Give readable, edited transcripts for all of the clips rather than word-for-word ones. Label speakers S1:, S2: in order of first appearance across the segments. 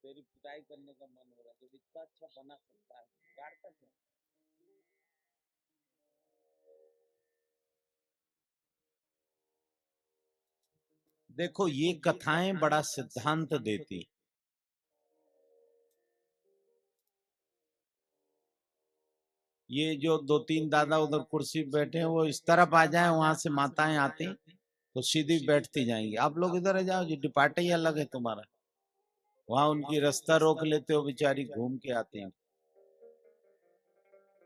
S1: तेरी पिटाई करने का मन हो रहा है, जब इतना अच्छा बना सकता है बिगाड़ता क्या। देखो ये कथाएं बड़ा सिद्धांत देती। ये जो दो तीन दादा उधर कुर्सी पे बैठे हैं, वो इस तरफ आ जाए, वहां से माताएं आती तो सीधी बैठती जाएंगी। आप लोग इधर आ जाओ जी, डिपार्ट ही अलग है तुम्हारा। वहां उनकी रास्ता रोक लेते हो, बेचारी घूम के आती हैं।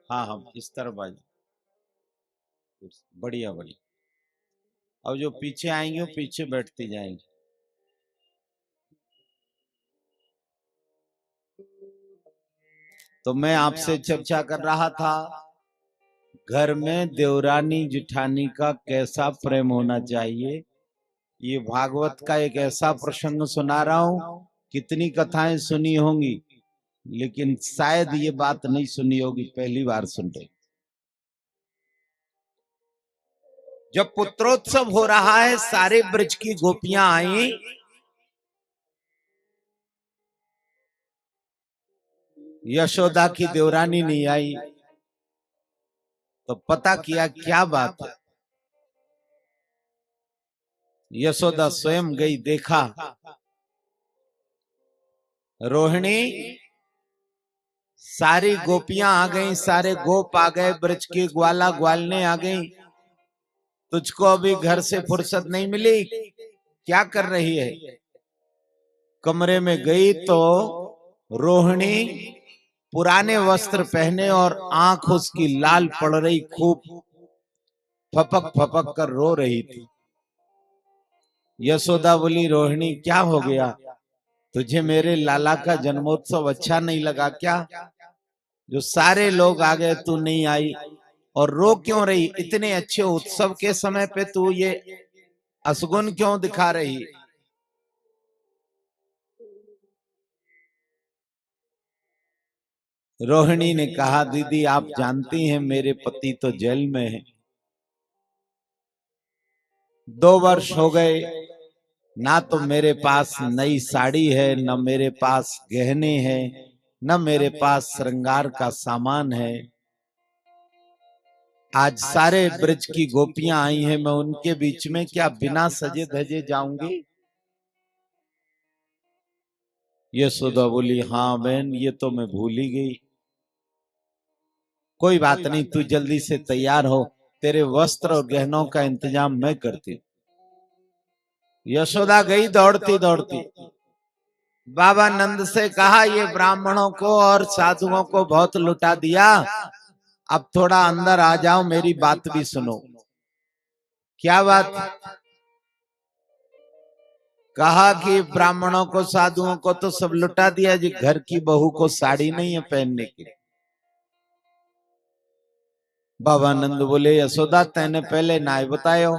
S1: हाँ हाँ, इस तरफ आ जाओ। बढ़िया बढ़िया। अब जो पीछे आएंगे वो पीछे बैठती जाएंगी। तो मैं आपसे चर्चा कर रहा था, घर में देवरानी जिठानी का कैसा प्रेम होना चाहिए। ये भागवत का एक ऐसा प्रसंग सुना रहा हूं, कितनी कथाएं सुनी होंगी, लेकिन शायद ये बात नहीं सुनी होगी, पहली बार सुन रहे। जब पुत्रोत्सव हो रहा है, सारे ब्रज की गोपियां आई। यशोदा की देवरानी नहीं आई, तो पता किया क्या बात है। यशोदा स्वयं गई, देखा रोहिणी सारी गोपियां आ गई, सारे गोप आ गए, ब्रज के ग्वाला ग्वालने आ गई। तुझको अभी घर से फुर्सत नहीं मिली, क्या कर रही है। कमरे में गई तो रोहिणी पुराने वस्त्र पहने और आंख उसकी लाल पड़ रही, खूब फपक फपक कर रो रही थी। यशोदा बोली, रोहिणी क्या हो गया, तुझे मेरे लाला का जन्मोत्सव अच्छा नहीं लगा क्या। जो सारे लोग आ गए, तू नहीं आई, और रो क्यों रही। इतने अच्छे उत्सव के समय पे तू ये असगुन क्यों दिखा रही। रोहिणी ने कहा, दीदी आप जानती हैं मेरे पति तो जेल में है, 2 वर्ष हो गए, ना तो मेरे पास नई साड़ी है, न मेरे पास गहने हैं, न मेरे पास श्रृंगार का सामान है। आज सारे ब्रज की गोपियां आई हैं, मैं उनके बीच में क्या बिना सजे धजे जाऊंगी। यशोदा बोली, हाँ बहन ये तो मैं भूल ही गई। कोई बात नहीं, तू जल्दी से तैयार हो, तेरे वस्त्र और गहनों का इंतजाम मैं करती हूँ। यशोदा गई दौड़ती दौड़ती, बाबा नंद से कहा, ये ब्राह्मणों को और साधुओं को बहुत लुटा दिया, अब थोड़ा अंदर आ जाओ, मेरी बात भी सुनो। क्या बात। कहा कि ब्राह्मणों को साधुओं को तो सब लुटा दिया जी, घर की बहू को साड़ी नहीं है पहनने की। बाबा नंद बोले, यशोदा तैने पहले ना बतायो,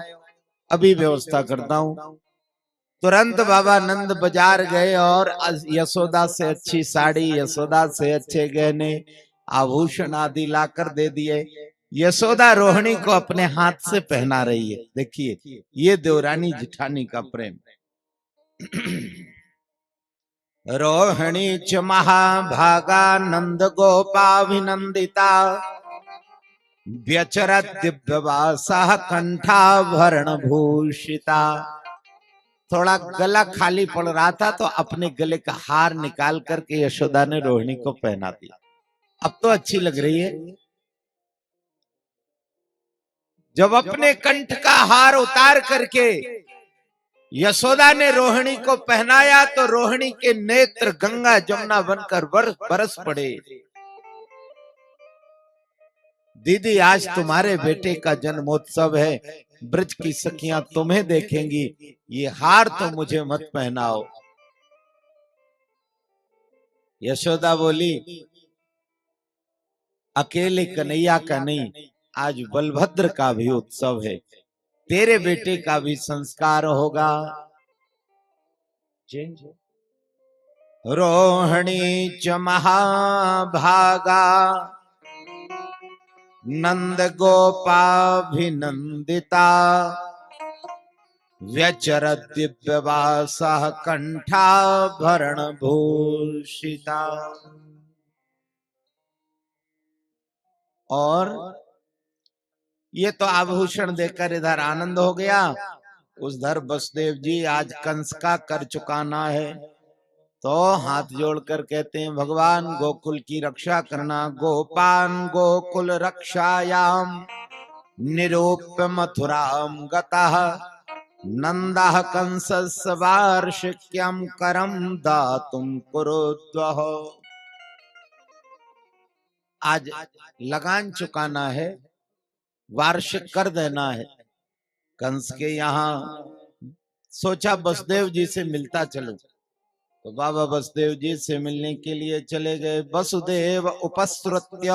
S1: अभी व्यवस्था करता हूं। तुरंत बाबा नंद बाजार गए और यशोदा से अच्छी साड़ी, यशोदा से अच्छे गहने आभूषण आदि लाकर दे दिए। यशोदा रोहिणी को अपने हाथ से पहना रही है। देखिए ये देवरानी जिठानी का प्रेम। रोहिणी च महाभागा नंद गोपाभिनंदिता, व्यचरत दिव्यवासा कंठाभरण भूषिता। थोड़ा गला खाली पड़ रहा था तो अपने गले का हार निकाल करके यशोदा ने रोहिणी को पहना दिया। अब तो अच्छी लग रही है। जब अपने कंठ का हार उतार करके यशोदा ने रोहिणी को पहनाया तो रोहिणी के नेत्र गंगा जमुना बनकर बरस पड़े। दीदी आज तुम्हारे बेटे का जन्मोत्सव है, ब्रज की सखियां तुम्हें देखेंगी, ये हार तो मुझे मत पहनाओ। यशोदा बोली, अकेले कन्हैया का नहीं, आज बलभद्र का भी उत्सव है, तेरे बेटे का भी संस्कार होगा। रोहिणी च महाभागा नंद गोपाभिनंदिता, व्यचरत दिव्यवासः कंठाभरण भूषिता। और ये तो आभूषण देकर इधर आनंद हो गया, उधर वसुदेव जी आज कंस का कर चुकाना है। तो हाथ जोड़कर कहते हैं भगवान गोकुल की रक्षा करना। गोपान गोकुल रक्षायाम निरूप्य मथुराम गतः नंदः कंसस्य वार्षिक्यं करम दातुम कुरुद्वः। आज लगान चुकाना है, वार्षिक कर देना है कंस के यहाँ। सोचा वसुदेव जी से मिलता चलो, तो बाबा वसुदेव जी से मिलने के लिए चले गए। वसुदेव उपसृत्य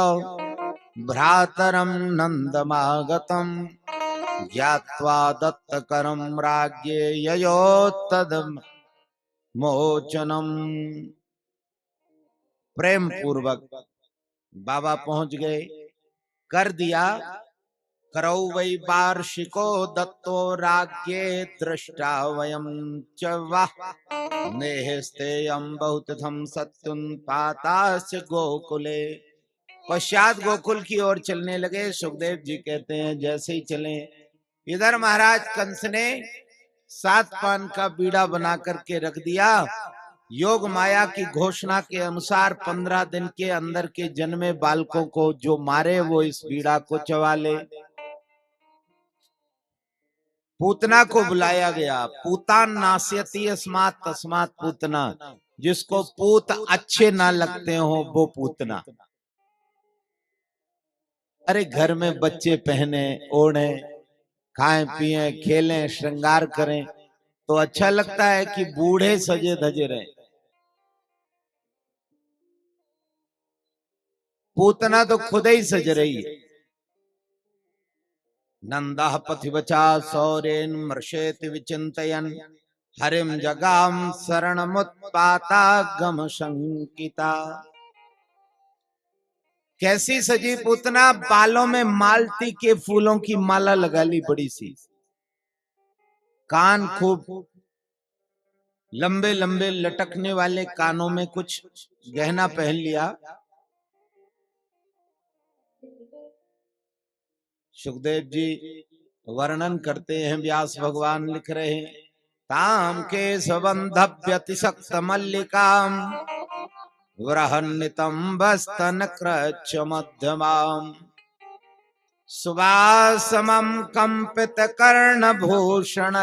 S1: भ्रातरम नंदमागतम ज्ञात्वा दत्तकरम राज्ञे ययो तद मोचनम। प्रेम पूर्वक बाबा पहुंच गए, कर दिया। करौ वै वार्षिको दत्तो राज्ञे दृष्टा वयं च वः नेहस्तेयं बहुतिथं सत्युं पातास्य गोकुले। पश्चात गोकुल की ओर चलने लगे। सुखदेव जी कहते हैं जैसे ही चले, इधर महाराज कंस ने 7 पान का बीड़ा बना करके रख दिया। योग माया की घोषणा के अनुसार 15 दिन के अंदर के जन्मे बालकों को जो मारे वो इस बीड़ा को चबा ले। पूतना को बुलाया गया। पूतान नास्यति अस्मात् तस्मात् पूतना। जिसको पूत अच्छे ना लगते हो वो पूतना। अरे घर में बच्चे पहने ओढ़े, खाएं पिए खेलें श्रृंगार करें तो अच्छा लगता है कि बूढ़े सजे धजे रहे। पूतना तो खुद ही सज रही है। नंदः पथिवचा सौरेन मर्षेति विचिन्तयन् हरिम जगाम शरणमुत्पाता गम शंकिता। कैसी सजी पूतना, बालों में मालती के फूलों की माला लगा ली बड़ी सी, कान खूब लंबे लंबे लटकने वाले कानों में कुछ गहना पहन लिया। सुखदेव जी वर्णन करते हैं, व्यास भगवान लिख रहे हैं, ताम के स्वबंधव्यतिशक्त मल्लिकाम वृहन्नितंबस्तन कृच्छ मध्यमाम सुवासमं कंपित कर्ण भूषण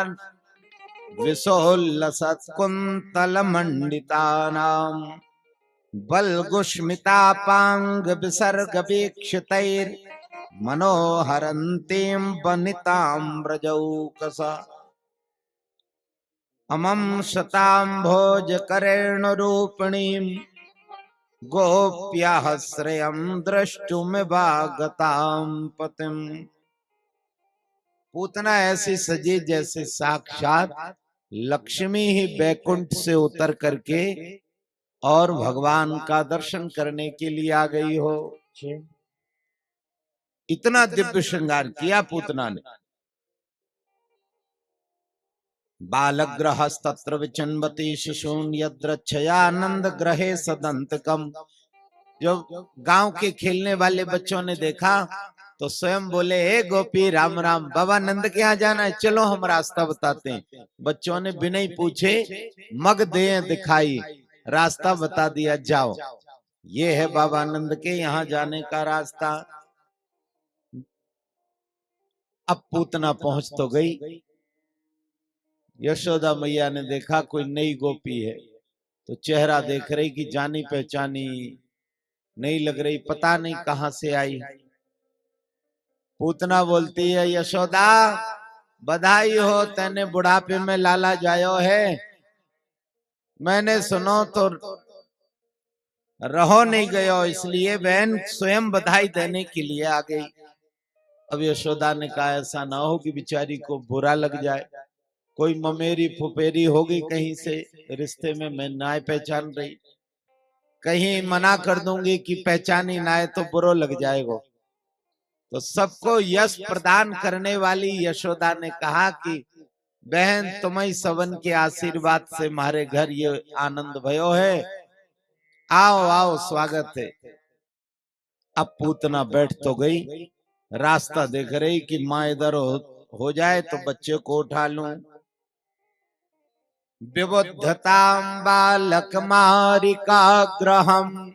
S1: विसोल्लसत्कुंतल मंडितानां बल्गुष्मितापांग विसर्ग वीक्षितैर् मनोहरन्तीं वनिताम्रजौकसा अमं शताम्भोज करेणुरूपिणीं गोप्याः श्रियं द्रष्टुमिवागतां पतिम्। पूतना ऐसी सजी जैसे साक्षात लक्ष्मी ही बैकुंठ से उतर करके और भगवान का दर्शन करने के लिए आ गई हो। इतना दिव्य श्रृंगार किया पूतना ने। बालग्रहस्तत्र विचन्वती शिशून् यद्रच्छयानंद ग्रहे सदंतकम। जब गांव के खेलने वाले बच्चों ने देखा तो स्वयं बोले, हे गोपी राम राम, बाबा नंद के यहाँ जाना है, चलो हम रास्ता बताते हैं। बच्चों ने बिना ही पूछे मग दे दिखाई, रास्ता बता दिया, जाओ ये है बाबा नंद के यहाँ जाने का रास्ता। अब पूतना पहुंच तो गई। यशोदा मैया ने देखा कोई नई गोपी है, तो चेहरा देख रही कि जानी पहचानी नहीं लग रही, पता नहीं कहां से आई। पूतना बोलती है, यशोदा बधाई हो, तेने बुढ़ापे में लाला जायो है। मैंने सुनो तो रहो नहीं गयो, इसलिए बहन स्वयं बधाई देने के लिए आ गई। अब यशोदा ने कहा ऐसा ना हो कि बिचारी को बुरा लग जाए, कोई ममेरी फुफेरी होगी कहीं से रिश्ते में, मैं ना पहचान रही, कहीं मना कर दूंगी कि पहचानी ना है तो बुरा लग जाएगा। तो सबको यश प्रदान करने वाली यशोदा ने कहा कि बहन तुम्हें सवन के आशीर्वाद से हमारे घर ये आनंद भयो है। आओ आओ स्वागत है। अब पूतना बैठ तो गई, रास्ता देख रही कि माँ इधर हो जाए तो बच्चे को उठा लूं। विबुद्धतां बालकमारिकाग्रहम्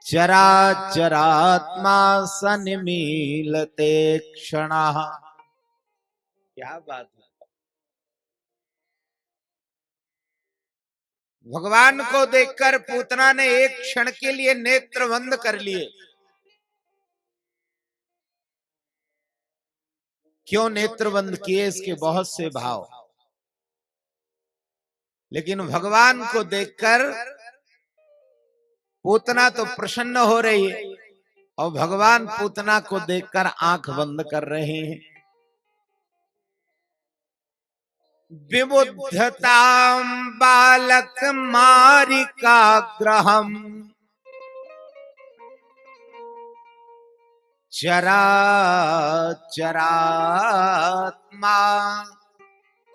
S1: चराचरात्मा सन्मीलते क्षणः। क्या बात है। भगवान को देखकर पूतना ने एक क्षण के लिए नेत्र बंद कर लिए। क्यों नेत्र बंद किए, इसके बहुत से भाव, लेकिन भगवान को देखकर पूतना तो प्रसन्न हो रही है और भगवान पूतना को देखकर आंख बंद कर रहे हैं। विबुद्धतां बालकमारिकाग्रहम् चराचरात्मा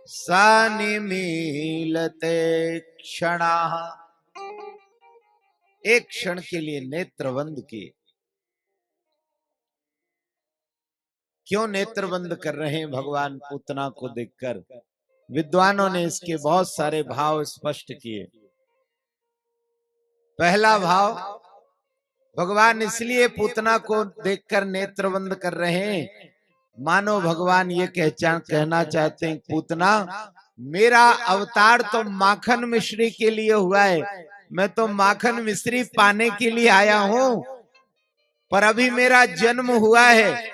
S1: सन्मीलते क्षणः। एक क्षण के लिए नेत्र बंद किए। क्यों नेत्र बंद कर रहे हैं भगवान पूतना को देखकर? विद्वानों ने इसके बहुत सारे भाव स्पष्ट किए। पहला भाव, भगवान इसलिए पूतना को देखकर नेत्र बंद कर रहे हैं, मानो भगवान ये कहना चाहते हैं, पूतना मेरा अवतार तो माखन मिश्री के लिए हुआ है, मैं तो माखन मिश्री पाने के लिए आया हूं, पर अभी मेरा जन्म हुआ है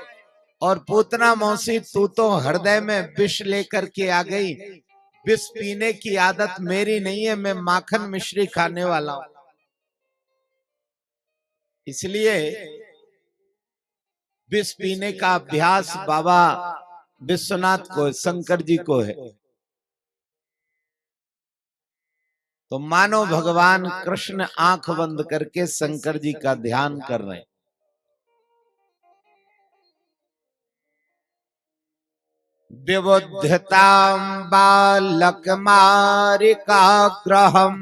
S1: और पूतना मौसी तू तो हृदय में विष लेकर के आ गई। विष पीने की आदत मेरी नहीं है, मैं माखन मिश्री खाने वाला हूं। इसलिए विष पीने का अभ्यास बाबा विश्वनाथ को, शंकर जी को है। तो मानो भगवान कृष्ण आंख बंद करके शंकर जी का ध्यान कर रहे हैं। विबुद्धतां बालकमारिकाग्रहम्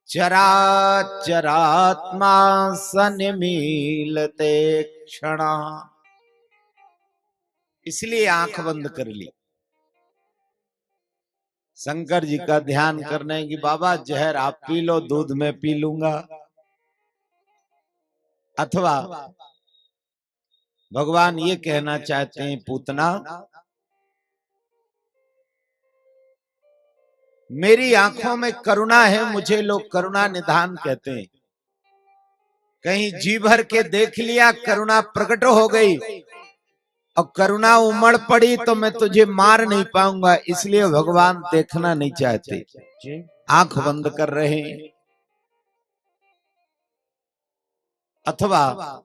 S1: चराचरात्मा सन्मीलते क्षणः। इसलिए आंख बंद कर ली। शंकर जी का ध्यान करने की, बाबा जहर आप पी लो, दूध में पी लूंगा। अथवा भगवान ये कहना चाहते हैं, पूतना मेरी आंखों में करुणा है, मुझे लोग करुणा निधान कहते हैं। कहीं जी भर के देख लिया, करुणा प्रकट हो गई और करुणा उमड़ पड़ी तो मैं तुझे मार नहीं पाऊंगा, इसलिए भगवान देखना नहीं चाहते, आंख बंद कर रहे हैं। अथवा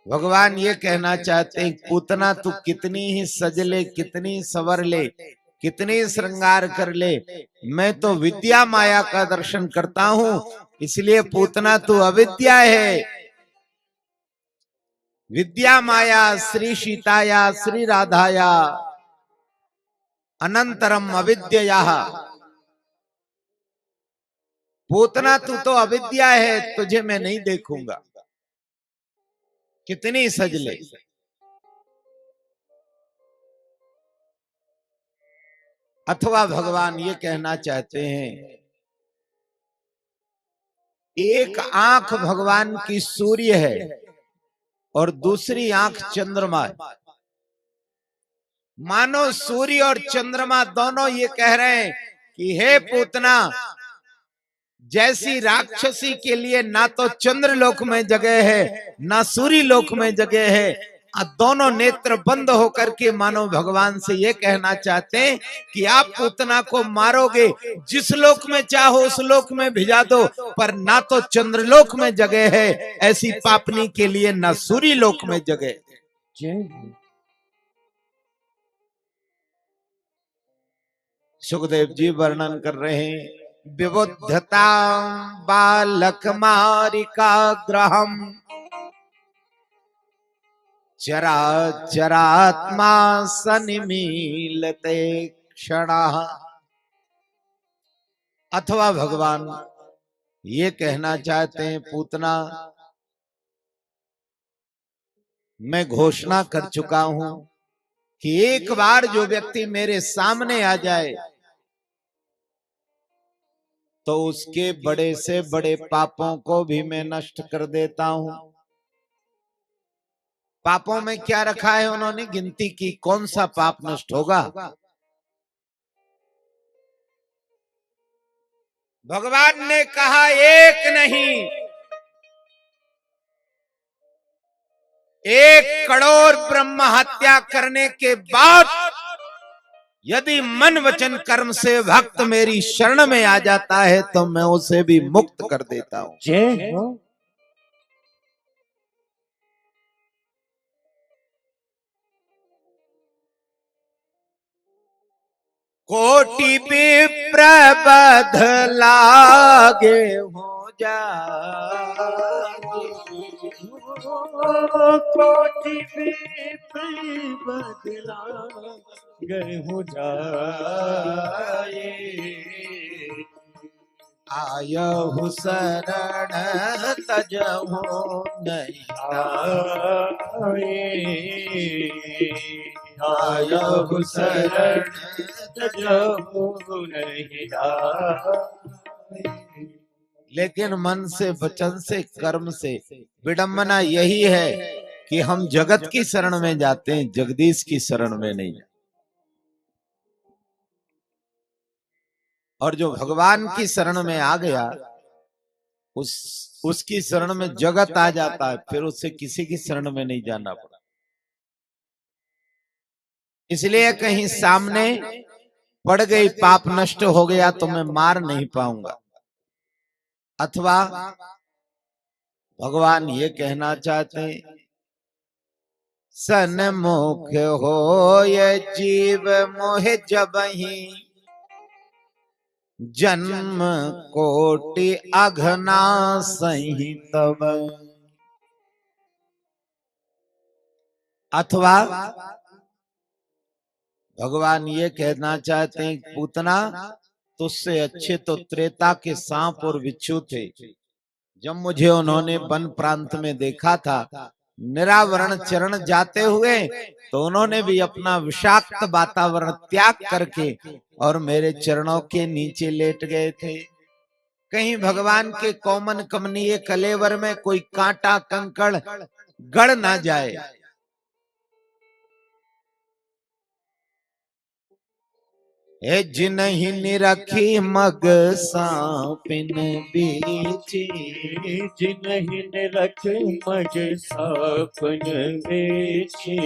S1: भगवान ये कहना चाहते हैं, पूतना तू कितनी ही सज ले, कितनी सवर ले, कितनी श्रृंगार कर ले, मैं तो विद्या माया का दर्शन करता हूं, इसलिए पूतना तू अविद्या है। विद्या माया श्री सीताया श्री राधाया अनंतरम अविद्या। पूतना तू तो अविद्या है, तुझे मैं नहीं देखूंगा, कितनी सज ले। अथवा भगवान ये कहना चाहते हैं, एक आंख भगवान की सूर्य है और दूसरी आंख चंद्रमा है। मानो सूर्य और चंद्रमा दोनों ये कह रहे हैं कि हे पूतना, जैसी राक्षसी के लिए ना तो चंद्रलोक में जगह है ना सूर्य लोक में जगह है, दोनों नेत्र बंद होकर के मानो भगवान से ये कहना चाहते हैं कि आप पूतना को मारोगे, जिस लोक में चाहो उस लोक में भिजा दो, पर ना तो चंद्रलोक में जगह है ऐसी पापनी के लिए, ना सूर्य लोक में जगह। सुखदेव जी वर्णन कर रहे हैं, विबुद्धतां बालकमारिकाग्रहम् चरा चरात्मा सनिमीलते क्षणः। अथवा भगवान ये कहना चाहते हैं, पूतना मैं घोषणा कर चुका हूं कि एक बार जो व्यक्ति मेरे सामने आ जाए तो उसके बड़े से बड़े पापों को भी मैं नष्ट कर देता हूं। पापों में क्या रखा है उन्होंने गिनती की, कौन सा पाप नष्ट होगा? भगवान ने कहा एक नहीं, 1 करोड़ ब्रह्म हत्या करने के बाद यदि मन वचन कर्म से भक्त मेरी शरण में आ जाता है तो मैं उसे भी मुक्त कर देता हूं। जय हो। कोटि विप्र बदलागे हो जाए,
S2: कोटि विप्र बदलागे हो जाए,
S1: आयहु शरण तजहु नहीं
S2: आयहु शरण तजहु नहीं।
S1: लेकिन मन से, वचन से, कर्म से विडंबना यही है कि हम जगत की शरण में जाते हैं, जगदीश की शरण में नहीं। और जो भगवान की शरण में आ गया उसकी शरण में जगत आ जाता है, फिर उससे किसी की शरण में नहीं जाना पड़ा। इसलिए कहीं सामने पड़ गई, पाप नष्ट हो गया तो मैं मार नहीं पाऊंगा। अथवा भगवान ये कहना चाहते हैं, सन्मुख हो ये जीव मोह जबहि, जन्म कोटि अघना सही तब। अथवा भगवान ये कहना चाहते हैं, पूतना तुझसे अच्छे तो त्रेता के सांप और बिच्छू थे। जब मुझे उन्होंने वन प्रांत में देखा था निरावरण चरण जाते हुए, तो उन्होंने भी अपना विषाक्त वातावरण त्याग करके और मेरे चरणों के नीचे लेट गए थे। कहीं भगवान के कोमन कमनीय कलेवर में कोई कांटा कंकड़ गड़ ना जाए। ए जिन्हि निरखी मग सांपिन बीची,
S2: जिन्हि निरखी मग सांपिन बीची,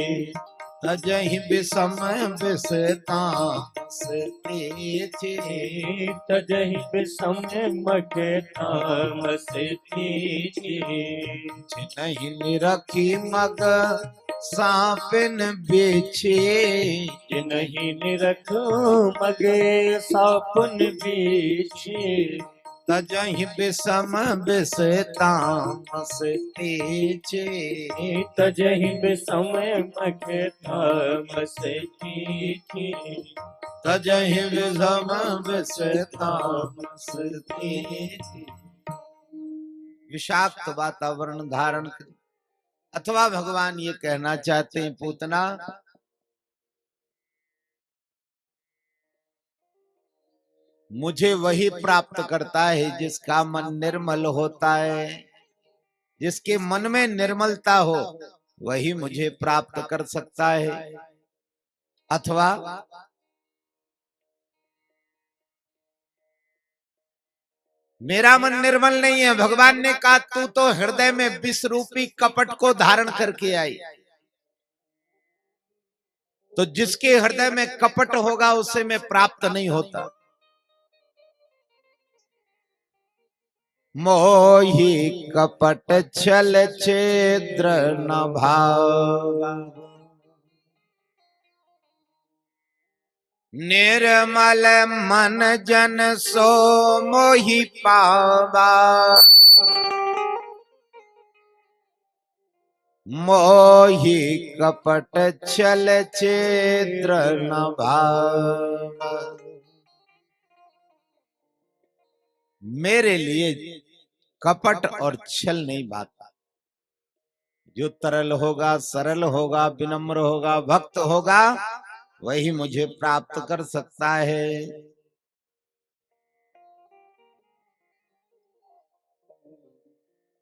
S1: तजहि विषम विषतांस तेजी,
S2: तजहि विषम मग तामस तेजी।
S1: जिन्हि निरखी मग सांपिन बीछी,
S2: जिन्हि निरख मग सांपिन बीछी,
S1: तजहि विषम विषतांस तेजी,
S2: तजहि विषम मग तामस तेजी,
S1: तजहि विषम विषतांस तेजी। विषाक्त वातावरण धारण कर। अथवा भगवान ये कहना चाहते हैं, पूतना मुझे वही प्राप्त करता है जिसका मन निर्मल होता है। जिसके मन में निर्मलता हो वही मुझे प्राप्त कर सकता है। अथवा मेरा मन निर्मल नहीं है, भगवान ने कहा तू तो हृदय में विष रूपी कपट को धारण करके आई। तो जिसके हृदय में कपट होगा उसे मैं प्राप्त नहीं होता। मोहि कपट छल छिद्र न भावा, निर्मल मन जन सो मोहि पावा। मोहि कपट छल चित्र न भाव। मेरे लिए कपट और छल नहीं भाता। जो तरल होगा, सरल होगा, विनम्र होगा, भक्त होगा, वही मुझे प्राप्त कर सकता है।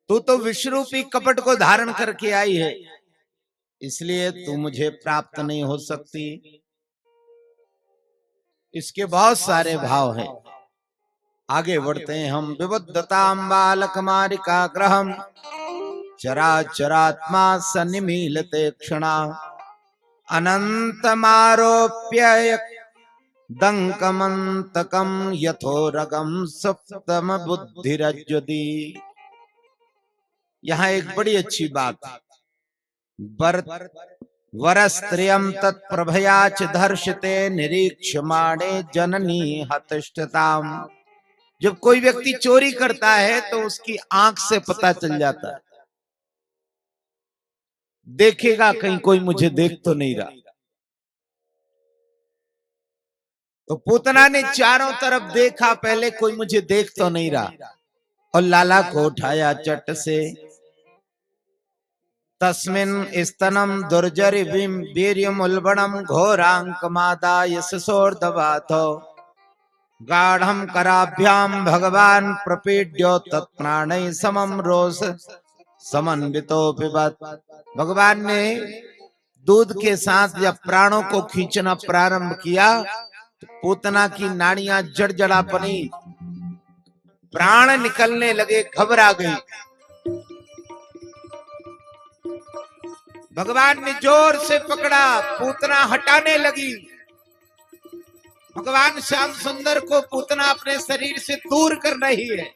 S1: तू तो विश्वरूपी कपट को धारण करके आई है, इसलिए तू मुझे प्राप्त नहीं हो सकती। इसके बहुत सारे भाव हैं। आगे बढ़ते हैं हम। विबुद्धतां बालकमारिका ग्रहम चराचरात्मा सन्निमीलते क्षणा अनंतमारोप्य दंकमंतकम यथोरगम सप्तम बुद्धिरज्जुदी। यहाँ एक बड़ी अच्छी बात। वरस्त्रियम तत्प्रभयाच धर्षते निरीक्षमाणे जननी हतष्टताम। जब कोई व्यक्ति चोरी करता है तो उसकी आंख से पता चल जाता है, देखेगा कहीं कोई मुझे देख तो नहीं रहा। तो पूतना ने चारों तरफ देखा, पहले कोई मुझे देख तो नहीं रहा, और लाला को उठाया चट से। तस्मिन स्तनम दुर्जरि वीर्यमुल्बणम घोरांकमादाय ससोर्दवाथो गाढ़म कराभ्याम भगवान प्रपीड्यो तत्प्राणै समम रोष समन्वितो पिबत। भगवान ने दूध के साथ जब प्राणों को खींचना प्रारंभ किया तो पूतना की नाड़ियां जड़जड़ा पड़ी, प्राण निकलने लगे, घबरा गई। भगवान ने जोर से पकड़ा, पूतना हटाने लगी। भगवान श्याम सुंदर को पूतना अपने शरीर से दूर कर रही है,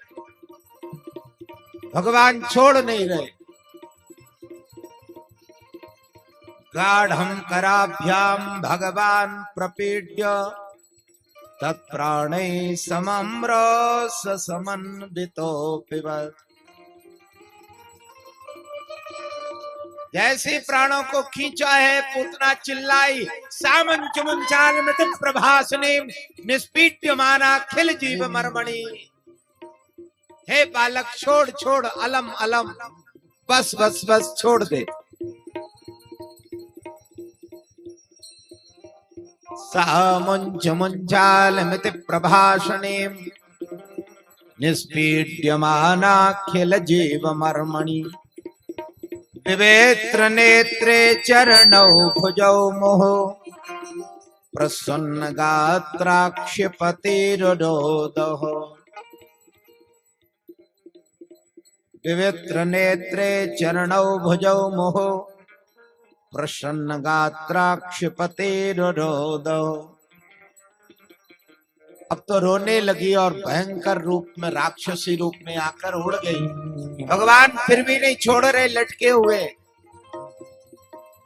S1: भगवान छोड़ नहीं रहे। गाढ़ं कराभ्याम भगवान प्रपीड्य तत्प्राणै समम रोष समन्वितो पिबत। जैसे प्राणों को खींचा है, पूतना चिल्लाई, सामं चमुंचाल मृत प्रभासने निष्पीड्यमाना खिल जीव मर्मणि। हे बालक, छोड़ छोड़, अलम अलम, बस बस बस, छोड़ दे। सामुंच मुंचाल मृत प्रभाषणे निष्पीड्यमाना खिल जीव मर्मणि। विवेत्र नेत्रे चरणौ भुजौ मोह प्रसन्न गात्राक्षपतिरुरोदः। विवेत्र नेत्रे चरणौ भुजौ मोह प्रसन्न गात्राक्षपतिरुरोदः। अब तो रोने लगी और भयंकर रूप में, राक्षसी रूप में आकर उड़ गई। भगवान फिर भी नहीं छोड़ रहे, लटके हुए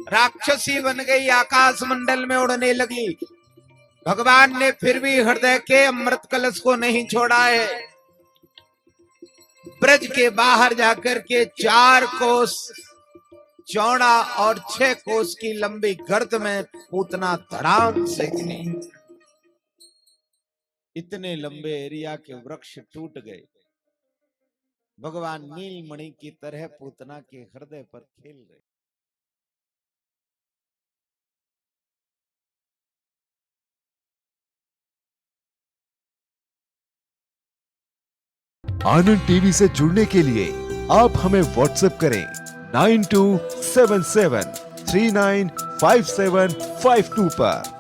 S1: राक्षसी बन गई, आकाश मंडल में उड़ने लगी। भगवान ने फिर भी हृदय के अमृत कलश को नहीं छोड़ा है। ब्रज के बाहर जाकर के 4 कोस चौड़ा और 6 कोस की लंबी गर्त में पूतना धड़ाम से गिरी। इतने लंबे एरिया के वृक्ष टूट गए। भगवान नीलमणि की तरह पूतना के हृदय पर खेल रहे।
S3: आनंद टीवी से जुड़ने के लिए आप हमें व्हाट्सएप करें 9277395752 पर।